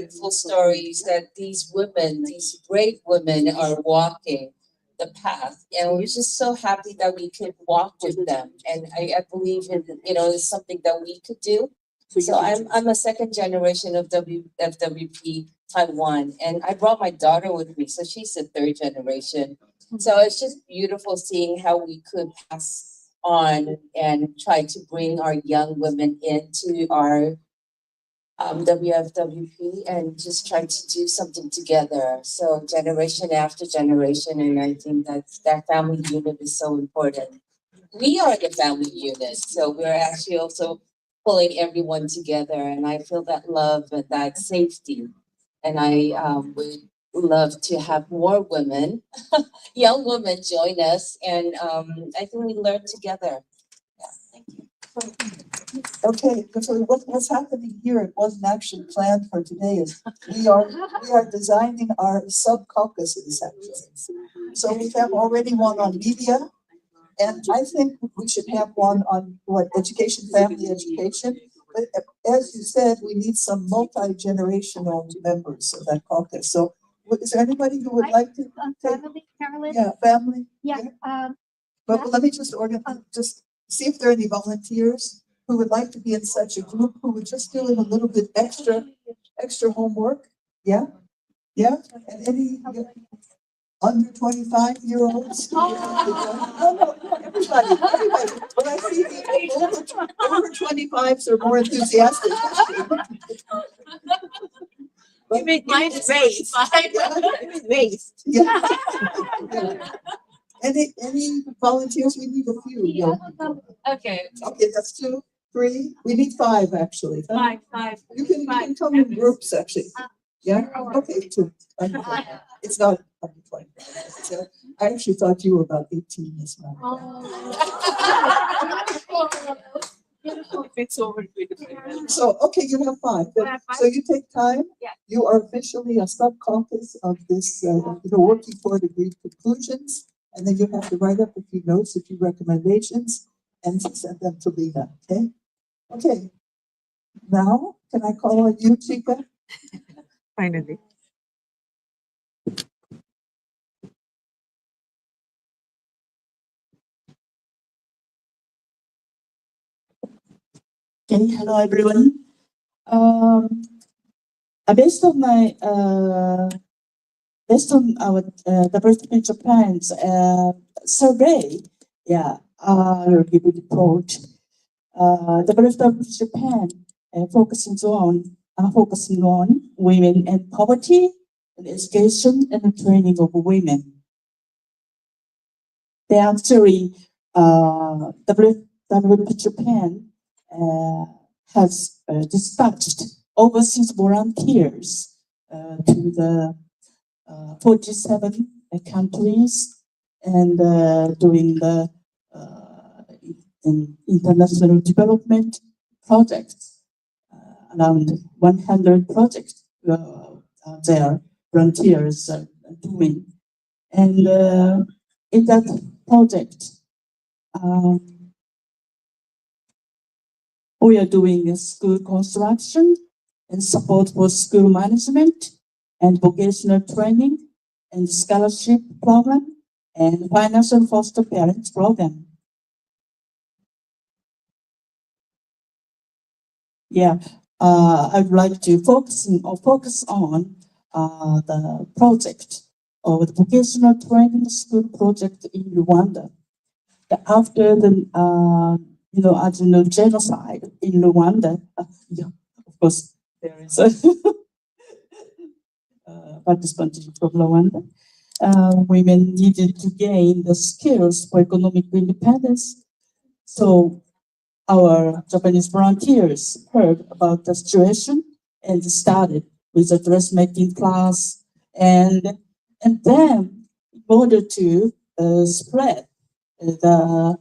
beautiful stories that these women, these brave women, are walking the path, and we're just so happy that we could walk with them. And I believe in, it's something that we could do. So I'm a second generation of WFWP Taiwan, and I brought my daughter with me, so she's the third generation. So it's just beautiful seeing how we could pass on and try to bring our young women into our WFWP and just try to do something together. So generation after generation, and I think that family unit is so important. We are the family unit, so we're actually also pulling everyone together, and I feel that love and that safety. And I would love to have more women, young women, join us, and I think we learn together. Yeah, thank you. Okay, so what's happening here, it wasn't actually planned for today, is we are designing our sub-caucuses actually. So we have already one on media, and I think we should have one on education, family education. But as you said, we need some multi-generational members of that caucus. So is there anybody who would like to take? Family, Carolyn? Yeah, family. Yeah. But let me just just see if there are any volunteers who would like to be in such a group, who would just do it a little bit extra homework. Yeah, yeah. And any under 25-year-olds? No, everybody. When I see people over 25s are more enthusiastic. You mean mine's raised. Raised. Yeah. Any volunteers? We need a few. Yeah. Okay. Okay, that's 2, 3. We need 5 actually. Five. You can come in groups actually. Yeah. Okay, 2. It's not under 25. So I actually thought you were about 18 as well. It's over 25. So okay, you have 5. So you take time. Yeah. You are officially a sub-caucus of this, working toward agreed conclusions. And then you have to write up a few notes, a few recommendations, and send them to Lena. Okay. Okay. Now, can I call on you, Chica? Finally. Okay, hello everyone. Based on my based on our diversity Japan's survey, I will give a report. WFW Japan focusing on women and poverty, and education and training of women. They actually WFW Japan has dispatched overseas volunteers to the 47 countries and doing the international development projects. Around 100 projects there, volunteers doing. And in that project, we are doing school construction and support for school management and vocational training and scholarship program and financial foster parents program. Yeah, I'd like to focus on the project of the vocational training school project in Rwanda. After the as you know, genocide in Rwanda, of course there is a participant from Rwanda. Women needed to gain the skills for economic independence. So our Japanese volunteers heard about the situation and started with a dressmaking class, and then in order to spread the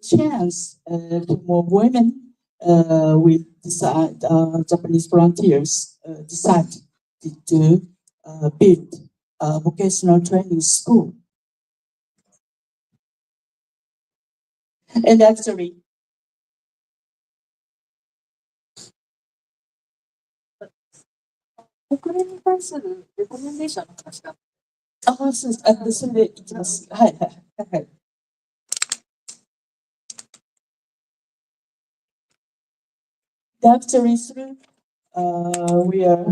chance to more women, we decide Japanese volunteers decided to build a vocational training school. And actually, 国連に対するレコメンデーションの話だ。あ、そうです。で、それでいきます。はい、はい、はい。Actually, through we are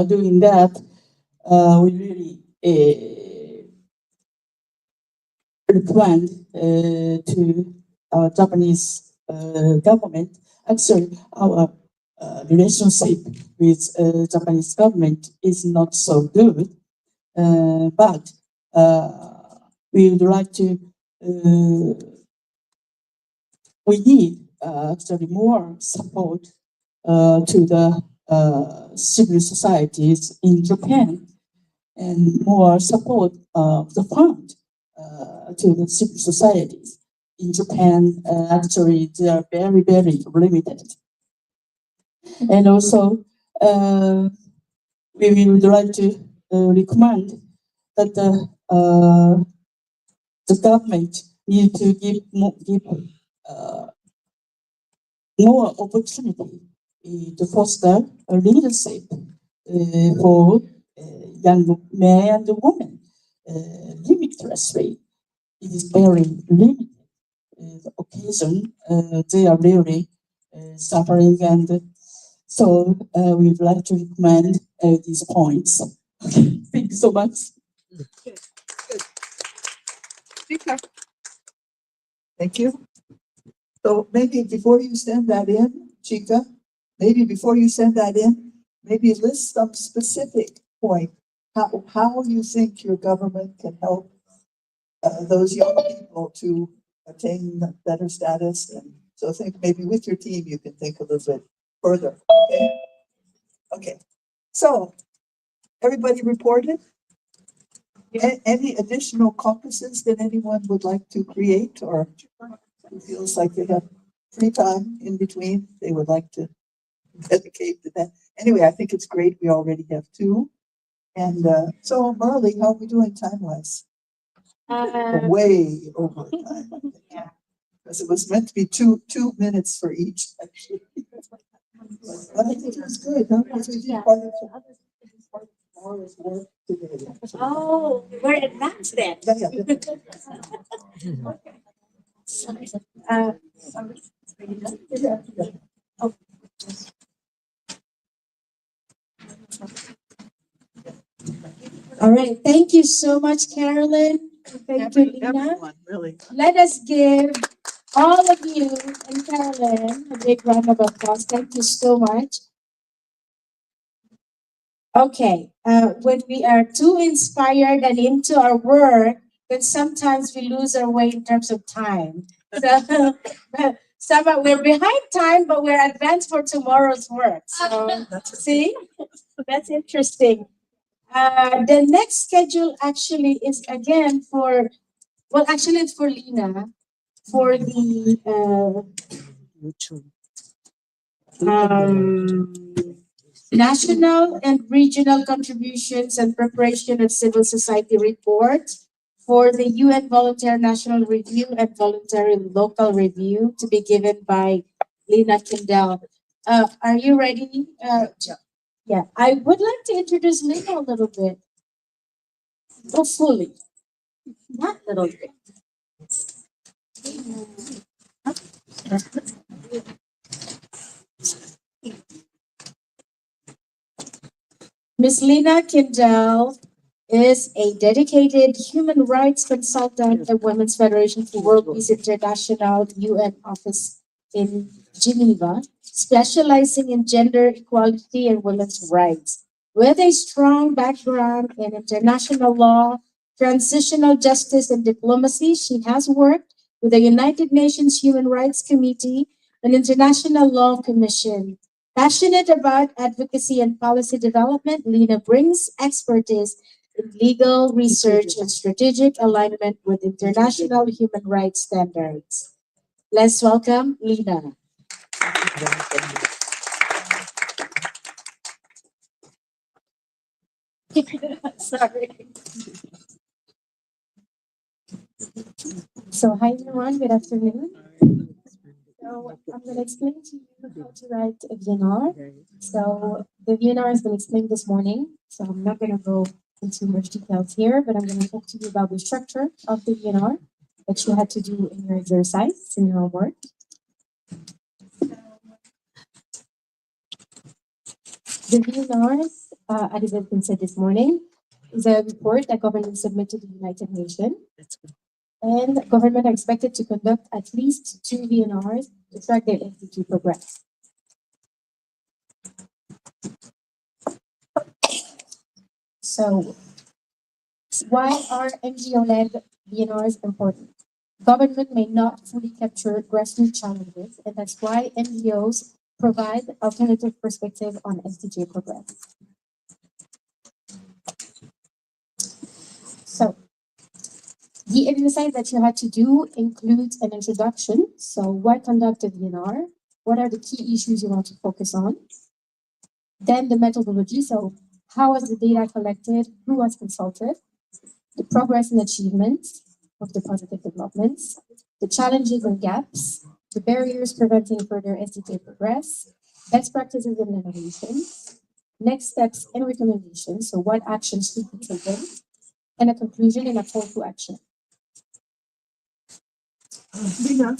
doing that. We really recommend to our Japanese government. Actually, our relationship with Japanese government is not so good, but we would like to. We need actually more support to the civil societies in Japan and more support of the fund to the civil societies in Japan. Actually, they are very, very limited. And also, we would like to recommend that the government need to give more opportunity to foster a leadership for young men and women limitlessly. It is very limited occasion. They are really suffering, and so we would like to recommend these points. Okay, thank you so much. Thank you. So maybe before you send that in, Chica, maybe before you send that in, maybe list some specific point, how you think your government can help those young people to attain better status. And so think maybe with your team, you can think a little bit further, okay? Okay, so everybody reported? Any additional caucuses that anyone would like to create or who feels like they have free time in between, they would like to dedicate to that? Anyway, I think it's great. We already have two. And so Marley, how are we doing time-wise? Way over time. Yeah. Because it was meant to be two minutes for each, actually. But I think it was good, huh? Because we did part of tomorrow's work today. Oh, we're advanced then. Yeah, yeah. Sorry. Yeah, yeah. All right, thank you so much, Carolyn. Thank you, Lina. Everyone, really. Let us give all of you and Carolyn a big round of applause. Thank you so much. Okay, when we are too inspired and into our work, then sometimes we lose our way in terms of time. So, we're behind time, but we're advanced for tomorrow's work. So, see, that's interesting. The next schedule actually is again for, well, actually it's for Lina, for the national and regional contributions and preparation of civil society report for the UN Voluntary National Review and Voluntary Local Review to be given by Lina Kindell. Are you ready? Yeah, I would like to introduce Lina a little bit. Oh, fully. Not a little bit. Ms. Lina Kindell is a dedicated human rights consultant at Women's Federation for World Peace International UN office in Geneva, specializing in gender equality and women's rights. With a strong background in international law, transitional justice, and diplomacy, she has worked with the United Nations Human Rights Committee and International Law Commission. Passionate about advocacy and policy development, Lina brings expertise in legal research and strategic alignment with international human rights standards. Let's welcome Lina. Sorry. So, hi everyone, good afternoon. So, I'm going to explain to you how to write a VNR. So, The VNR has been explained this morning, so I'm not gonna go into much details here, but I'm gonna talk to you about the structure of the VNR that you had to do in your exercise, in your homework. The VNRs, as it has been said this morning, is a report that government submit to the United Nations. And government are expected to conduct at least 2 VNRs to track their SDG progress. So, why are NGO-led VNRs important? Government may not fully capture grassroots challenges, and that's why NGOs provide alternative perspective on SDG progress. So, the exercise that you had to do includes an introduction. So, why conduct a VNR? What are the key issues you want to focus on? Then the methodology. So, how was the data collected? Who was consulted? The progress and achievements of the positive developments, the challenges and gaps, the barriers preventing further SDG progress, best practices and innovations, next steps and recommendations. So, what actions should be taken? And a conclusion and a call to action. Lina,